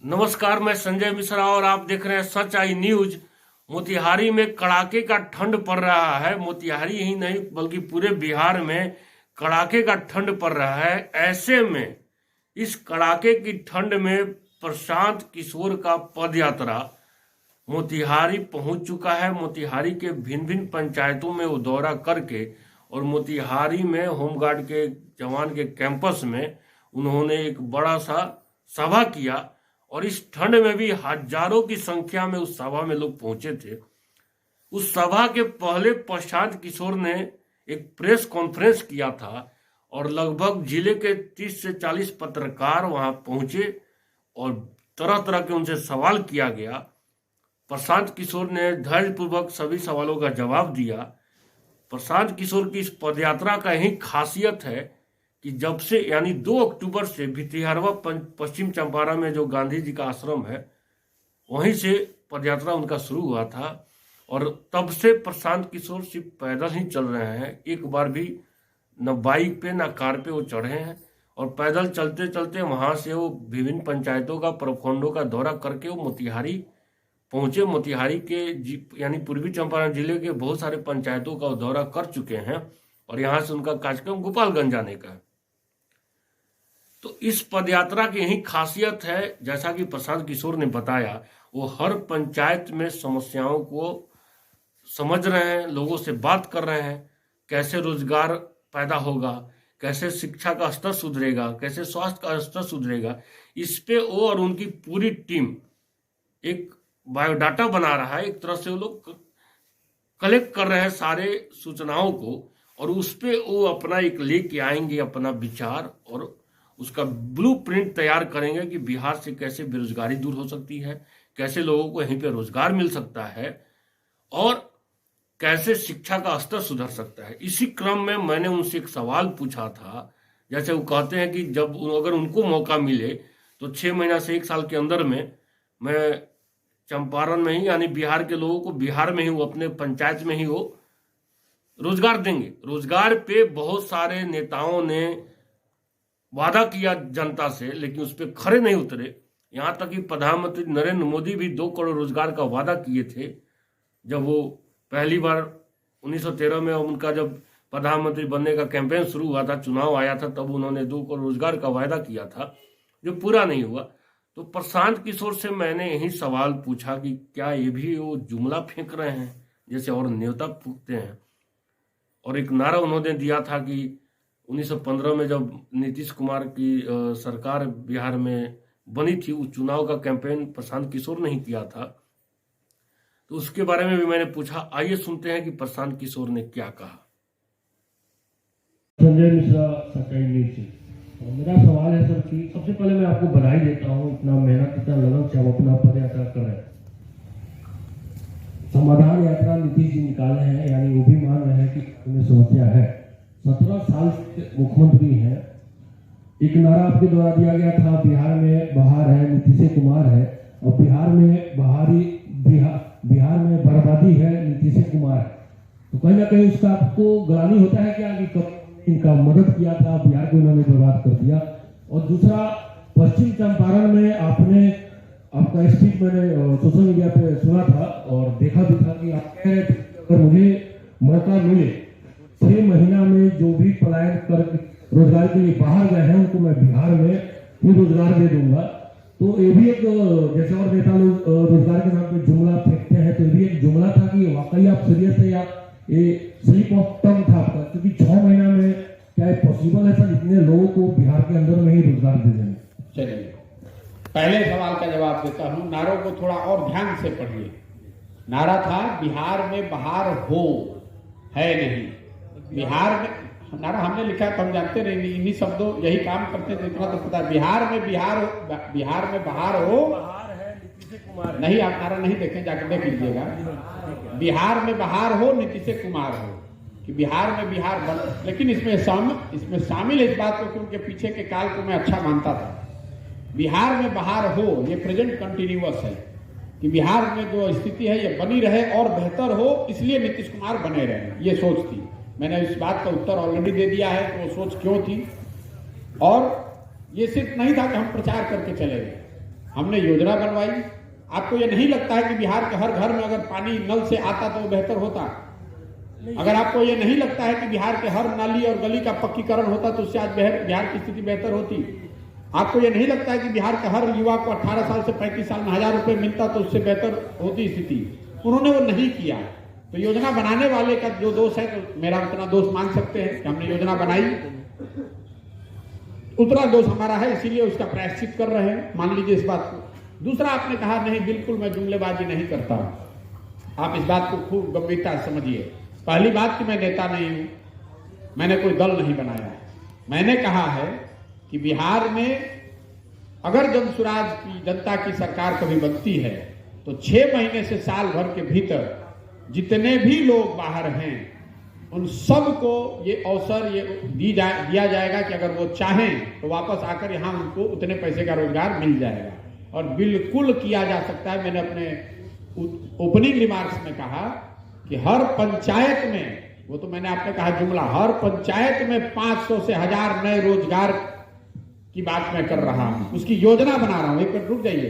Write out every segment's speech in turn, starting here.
नमस्कार, मैं संजय मिश्रा और आप देख रहे हैं सच आई न्यूज। मोतिहारी में कड़ाके का ठंड पड़ रहा है। मोतिहारी ही नहीं बल्कि पूरे बिहार में कड़ाके का ठंड पड़ रहा है। ऐसे में इस कड़ाके की ठंड में प्रशांत किशोर का पद यात्रा मोतिहारी पहुंच चुका है। मोतिहारी के भिन्न भिन्न पंचायतों में वो दौरा करके और मोतिहारी में होमगार्ड के जवान के कैंपस में उन्होंने एक बड़ा सा सभा किया और इस ठंड में भी हजारों की संख्या में उस सभा में लोग पहुंचे थे। उस सभा के पहले प्रशांत किशोर ने एक प्रेस कॉन्फ्रेंस किया था और लगभग जिले के 30 से 40 पत्रकार वहां पहुंचे और तरह तरह के उनसे सवाल किया गया। प्रशांत किशोर ने धैर्यपूर्वक सभी सवालों का जवाब दिया। प्रशांत किशोर की इस पदयात्रा का यही खासियत है कि जब से यानी 2 अक्टूबर से भितिहरवा पश्चिम चंपारण में जो गांधी जी का आश्रम है वहीं से पदयात्रा उनका शुरू हुआ था और तब से प्रशांत किशोर सिर्फ पैदल ही चल रहे हैं। एक बार भी न बाइक पे न कार पे वो चढ़े हैं और पैदल चलते चलते वहां से वो विभिन्न पंचायतों का प्रखंडों का दौरा करके वो मोतिहारी पहुंचे। मोतिहारी के यानी पूर्वी चंपारण जिले के बहुत सारे पंचायतों का दौरा कर चुके हैं और यहाँ से उनका कार्यक्रम गोपालगंज जाने का है। तो इस पदयात्रा की यही खासियत है, जैसा कि प्रशांत किशोर ने बताया, वो हर पंचायत में समस्याओं को समझ रहे हैं, लोगों से बात कर रहे हैं, कैसे रोजगार पैदा होगा, कैसे शिक्षा का स्तर सुधरेगा, कैसे स्वास्थ्य का स्तर सुधरेगा। इस पे वो और उनकी पूरी टीम एक बायोडाटा बना रहा है। एक तरह से वो लोग कलेक्ट कर रहे हैं सारे सूचनाओं को और उस पे वो अपना एक लेके आएंगे अपना विचार और उसका ब्लूप्रिंट तैयार करेंगे कि बिहार से कैसे बेरोजगारी दूर हो सकती है, कैसे लोगों को यहीं पे रोजगार मिल सकता है और कैसे शिक्षा का स्तर सुधर सकता है। इसी क्रम में मैंने उनसे एक सवाल पूछा था। जैसे वो कहते हैं कि जब अगर उनको मौका मिले तो 6 महीना से 1 साल के अंदर में मैं चंपारण में ही यानी बिहार के लोगों को बिहार में ही वो अपने पंचायत में ही वो रोजगार देंगे। रोजगार पे बहुत सारे नेताओं ने वादा किया जनता से, लेकिन उस पर खरे नहीं उतरे। यहाँ तक कि प्रधानमंत्री नरेंद्र मोदी भी 2 करोड़ रोजगार का वादा किए थे जब वो पहली बार 1913 में उनका जब प्रधानमंत्री बनने का कैंपेन शुरू हुआ था, चुनाव आया था, तब उन्होंने 2 करोड़ रोजगार का वादा किया था जो पूरा नहीं हुआ। तो प्रशांत किशोर से मैंने यही सवाल पूछा कि क्या ये भी वो जुमला फेंक रहे हैं जैसे और न्योता फूकते हैं। और एक नारा उन्होंने दिया था कि 1915 में जब नीतीश कुमार की सरकार बिहार में बनी थी, उस चुनाव का कैंपेन प्रशांत किशोर ने ही किया था। तो उसके बारे में भी मैंने पूछा। आइए सुनते हैं कि प्रशांत किशोर ने क्या कहा। संजय मिश्रा, सच्चाई न्यूज से मेरा सवाल है सर कि सबसे पहले मैं आपको बधाई देता हूँ, इतना मेहनत इतना लगन से आप अपना पद यात्रा कर रहे हैं। समाधान यात्रा नीतीश जी निकाले हैं, यानी वो भी मान रहे हैं कि उन्हें समस्या है। 17 साल से मुख्यमंत्री हैं। एक नारा आपके द्वारा दिया गया था, बिहार में बहार है, नीतीश कुमार है, और बिहार में बर्बादी है, नीतीश कुमार है। तो कहीं ना कहीं उसका आपको ग्लानि होता है क्या कि कब इनका मदद किया था, बिहार को इन्होंने बर्बाद कर दिया। और दूसरा, पश्चिम चंपारण में आपका स्पीच मैंने सोशल मीडिया पे सुना था और देखा भी था कि आप कह रहे थे अगर मुझे मौका मिले 6 महीना में जो भी पलायन कर रोजगार के लिए बाहर गए हैं उनको मैं बिहार में ही रोजगार दे दूंगा। तो ये भी एक, जैसे और नेता लोग रोजगार के नाम पे जुमला फेंकते हैं, तो ये भी एक जुमला था कि वाकई आप सीरियस है या ये स्लिप ऑफ टंग था आपका? क्योंकि 6 महीना में क्या ये पॉसिबल है सर इतने लोगों को बिहार के अंदर में ही रोजगार दे देंगे? चलिए, पहले सवाल का जवाब देता हूं। नारों को थोड़ा और ध्यान से पढ़िए। नारा था बिहार में बहार हो, है नहीं। बिहार में नारा हमने लिखा है तो हम जानते नहीं, इन्हीं शब्दों यही काम करते थे, इतना तो पता है। बिहार में बहार हो नहीं, आप नारा नहीं देखें, जाकर देख लीजिएगा। बिहार में बहार हो, नीतीश कुमार हो, कि बिहार में बिहार बन। लेकिन इसमें शामिल इस बात को कि उनके पीछे के काल को मैं अच्छा मानता था। बिहार में बहार हो, ये प्रेजेंट कंटिन्यूअस है कि बिहार में जो स्थिति है ये बनी रहे और बेहतर हो, इसलिए नीतीश कुमार बने रहे, ये सोच थी। मैंने इस बात का उत्तर ऑलरेडी दे दिया है कि वो सोच क्यों थी। और ये सिर्फ नहीं था कि हम प्रचार करके चले गए, हमने योजना बनवाई। आपको ये नहीं लगता है कि बिहार के हर घर में अगर पानी नल से आता तो बेहतर होता? अगर आपको ये नहीं लगता है कि बिहार के हर नाली और गली का पक्कीकरण होता तो उससे आज बिहार की स्थिति बेहतर होती? आपको ये नहीं लगता है कि बिहार के हर युवा को 18 साल से 35 साल में 1000 रुपए मिलता तो उससे बेहतर होती स्थिति? उन्होंने वो नहीं किया। तो योजना बनाने वाले का जो दोष है, तो मेरा उतना दोष मान सकते हैं कि हमने योजना बनाई, उतना दोष हमारा है, इसीलिए उसका प्रायश्चित कर रहे हैं, मान लीजिए इस बात को। दूसरा, आपने कहा नहीं, बिल्कुल मैं जुमलेबाजी नहीं करता। आप इस बात को खूब गंभीरता से समझिए। पहली बात कि मैं नेता नहीं हूं, मैंने कोई दल नहीं बनाया है। मैंने कहा है कि बिहार में अगर जनसुराज की जनता की सरकार कभी बनती है तो 6 महीने से साल भर के भीतर जितने भी लोग बाहर हैं उन सबको ये अवसर ये दिया जाएगा कि अगर वो चाहें तो वापस आकर यहाँ उनको उतने पैसे का रोजगार मिल जाएगा। और बिल्कुल किया जा सकता है। मैंने अपने ओपनिंग रिमार्क्स में कहा कि हर पंचायत में, वो तो मैंने आपने कहा जुमला, हर पंचायत में 500 से 1000 नए रोजगार की बात मैं कर रहा हूं, उसकी योजना बना रहा हूं। एक मिनट रुक जाइए,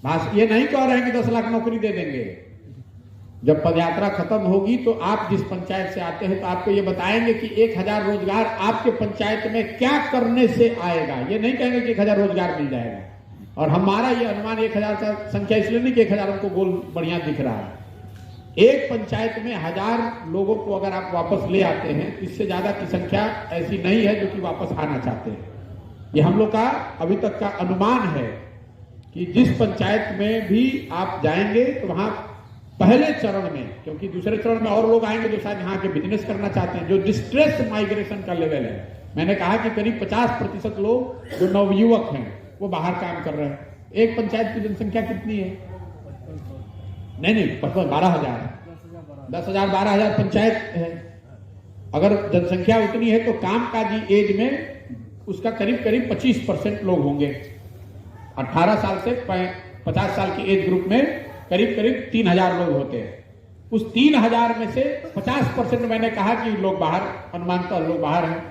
बस ये नहीं कह रहे हैं कि 10 लाख नौकरी दे देंगे। जब पदयात्रा खत्म होगी तो आप जिस पंचायत से आते हैं तो आपको ये बताएंगे कि 1000 रोजगार आपके पंचायत में क्या करने से आएगा। ये नहीं कहेंगे कि 1000 रोजगार मिल जाएगा। और हमारा ये अनुमान 1000 का संख्या इसलिए नहीं कि 1000 हमको गोल बढ़िया दिख रहा है। एक पंचायत में 1000 लोगों को अगर आप वापस ले आते हैं, इससे ज्यादा की संख्या ऐसी नहीं है जो कि वापस आना चाहते हैं। ये हम लोग का अभी तक का अनुमान है कि जिस पंचायत में भी आप जाएंगे तो वहां पहले चरण में, क्योंकि दूसरे चरण में और लोग आएंगे जो शायद यहाँ के बिजनेस करना चाहते हैं, जो डिस्ट्रेस माइग्रेशन का लेवल है। मैंने कहा कि करीब 50% लोग जो नवयुवक हैं वो बाहर काम कर रहे हैं। एक पंचायत की जनसंख्या कितनी है? नहीं 12,000, 10,000 12,000 पंचायत है। अगर जनसंख्या उतनी है तो कामकाजी एज में उसका करीब 25% लोग होंगे। 18 साल से 50 साल की एज ग्रुप में करीब 3000 लोग होते हैं। उस 3000 में से 50% मैंने कहा कि लोग बाहर, अनुमानतः लोग बाहर हैं।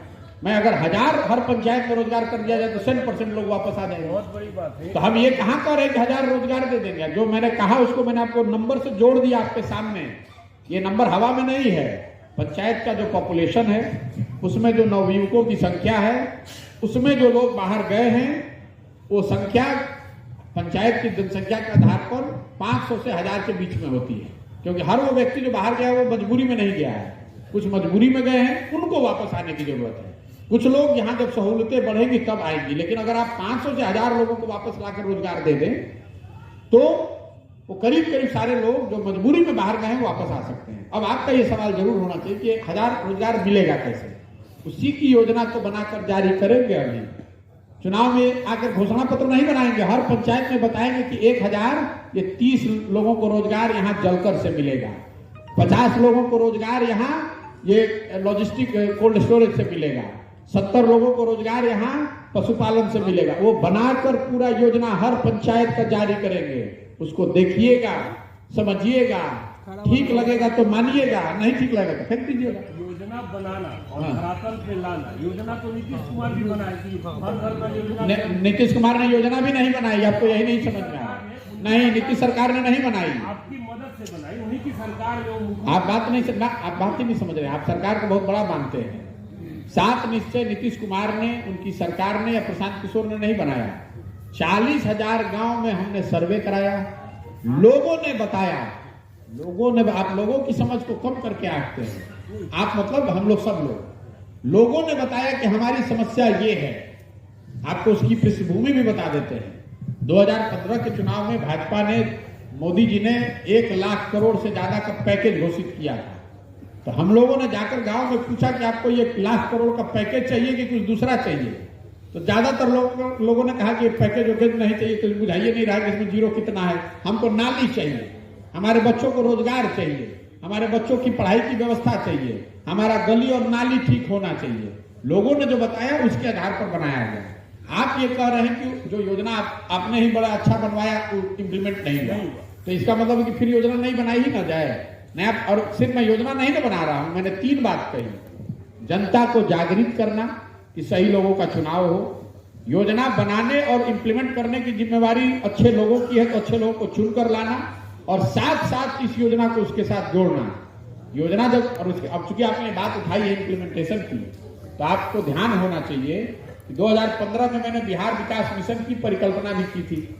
मैं अगर 1000 हर पंचायत में रोजगार कर दिया जाए तो 100% लोग वापस आ जाएंगे। बहुत बड़ी बात है। तो हम ये कहां कह रहे हैं कि 1000 रोजगार दे देंगे? जो मैंने कहा उसको मैंने आपको नंबर से जोड़ दिया आपके सामने। ये नंबर हवा में नहीं है। पंचायत का जो पॉपुलेशन है उसमें जो नवयुवकों की संख्या है, उसमें जो लोग बाहर गए हैं, वो संख्या पंचायत की जनसंख्या के आधार पर 500 से 1000 के बीच में होती है। क्योंकि हर वो व्यक्ति जो बाहर गया वो मजबूरी में नहीं गया है, कुछ मजबूरी में गए हैं, उनको वापस आने की जरूरत है। कुछ लोग यहाँ जब सहूलतें बढ़ेंगी तब आएंगी। लेकिन अगर आप 500 से 1000 लोगों को वापस लाकर रोजगार दे दें तो वो करीब सारे लोग जो मजबूरी में बाहर गए हैं वापस आ सकते हैं। अब आपका ये सवाल जरूर होना चाहिए कि 1000 रोजगार मिलेगा कैसे? उसी की योजना तो बनाकर जारी करेंगे। अभी चुनाव में आकर घोषणा पत्र नहीं बनाएंगे, हर पंचायत में बताएंगे कि 1000 ये 30 लोगों को रोजगार यहाँ जलकर से मिलेगा, 50 लोगों को रोजगार यहाँ ये लॉजिस्टिक कोल्ड स्टोरेज से मिलेगा, 70 लोगों को रोजगार यहाँ पशुपालन से मिलेगा। वो बनाकर पूरा योजना हर पंचायत का जारी करेंगे। उसको देखिएगा, समझिएगा, ठीक लगेगा तो मानिएगा, नहीं ठीक लगेगा तो फेंक दीजिएगा। योजना बनाना और धरातल पे लाना, योजना तो नीतीश कुमार भी बनाई थी, हर घर का योजना। नीतीश कुमार ने योजना भी नहीं बनाई, आपको यही नहीं समझ में आया? नहीं, नीतीश सरकार ने नहीं बनाई, आपकी मदद से बनाई, उन्हीं की सरकार जो। आप बात ही नहीं समझ रहे। आप सरकार को बहुत बड़ा मानते हैं। 7 निश्चय नीतीश कुमार ने, उनकी सरकार ने या प्रशांत किशोर ने नहीं बनाया। 40,000 गांव में हमने सर्वे कराया, लोगों ने बताया, आप लोगों की समझ को कम करके आते हैं आप, मतलब हम लोग सब लोगों ने बताया कि हमारी समस्या ये है। आपको उसकी पृष्ठभूमि भी बता देते हैं। 2015 के चुनाव में भाजपा ने, मोदी जी ने 1 लाख करोड़ से ज्यादा का पैकेज घोषित किया था। तो हम लोगों ने जाकर गांव में पूछा कि आपको ये 1 लाख करोड़ का पैकेज चाहिए कि कुछ दूसरा चाहिए? तो ज्यादातर लोगों ने कहा कि पैकेज वैकेज नहीं चाहिए, कुछ बुझाइए नहीं रहा कि इसमें जीरो कितना है, हमको नाली चाहिए, हमारे बच्चों को रोजगार चाहिए, हमारे बच्चों की पढ़ाई की व्यवस्था चाहिए, हमारा गली और नाली ठीक होना चाहिए। लोगों ने जो बताया उसके आधार पर बनाया गया। आप ये कह रहे हैं कि जो योजना आपने ही बड़ा अच्छा बनवाया इम्प्लीमेंट नहीं हुआ, तो इसका मतलब है कि फिर योजना नहीं बनाई ही ना जाए। नया, और सिर्फ मैं योजना नहीं ना बना रहा हूं, मैंने 3 बात कही। जनता को जागृत करना कि सही लोगों का चुनाव हो, योजना बनाने और इम्प्लीमेंट करने की जिम्मेवारी अच्छे लोगों की है, तो अच्छे लोगों को चुनकर लाना और साथ साथ इस योजना को उसके साथ जोड़ना। योजना जब, और उसके अब चूंकि आपने बात उठाई है इम्प्लीमेंटेशन की, तो आपको ध्यान होना चाहिए कि 2015 में मैंने बिहार विकास मिशन की परिकल्पना भी की थी।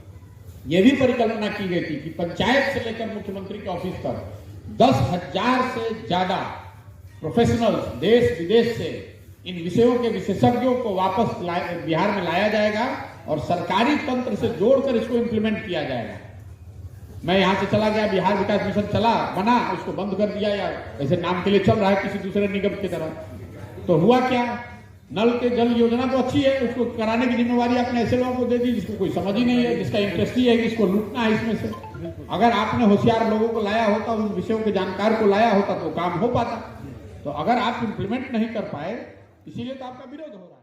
यह भी परिकल्पना की गई थी कि पंचायत से लेकर मुख्यमंत्री के ऑफिस तक 10,000 से ज्यादा प्रोफेशनल्स देश विदेश से इन विषयों के विशेषज्ञों को वापस बिहार में लाया जाएगा और सरकारी तंत्र से जोड़कर इसको इंप्लीमेंट किया जाएगा। मैं यहां से चला गया, बिहार विकास मिशन चला बना, उसको बंद कर दिया, या ऐसे नाम के लिए चल रहा है किसी दूसरे निगम की तरह। तो हुआ क्या, नल के जल योजना तो अच्छी है, उसको कराने की जिम्मेवारी आपने ऐसे लोगों को दे दी जिसको कोई समझ ही नहीं है, जिसका इंटरेस्ट ही है कि इसको लूटना है इसमें से। अगर आपने होशियार लोगों को लाया होता, उन विषयों के जानकार को लाया होता तो काम हो पाता। तो अगर आप इंप्लीमेंट नहीं कर पाए, इसीलिए तो आपका विरोध हो रहा है।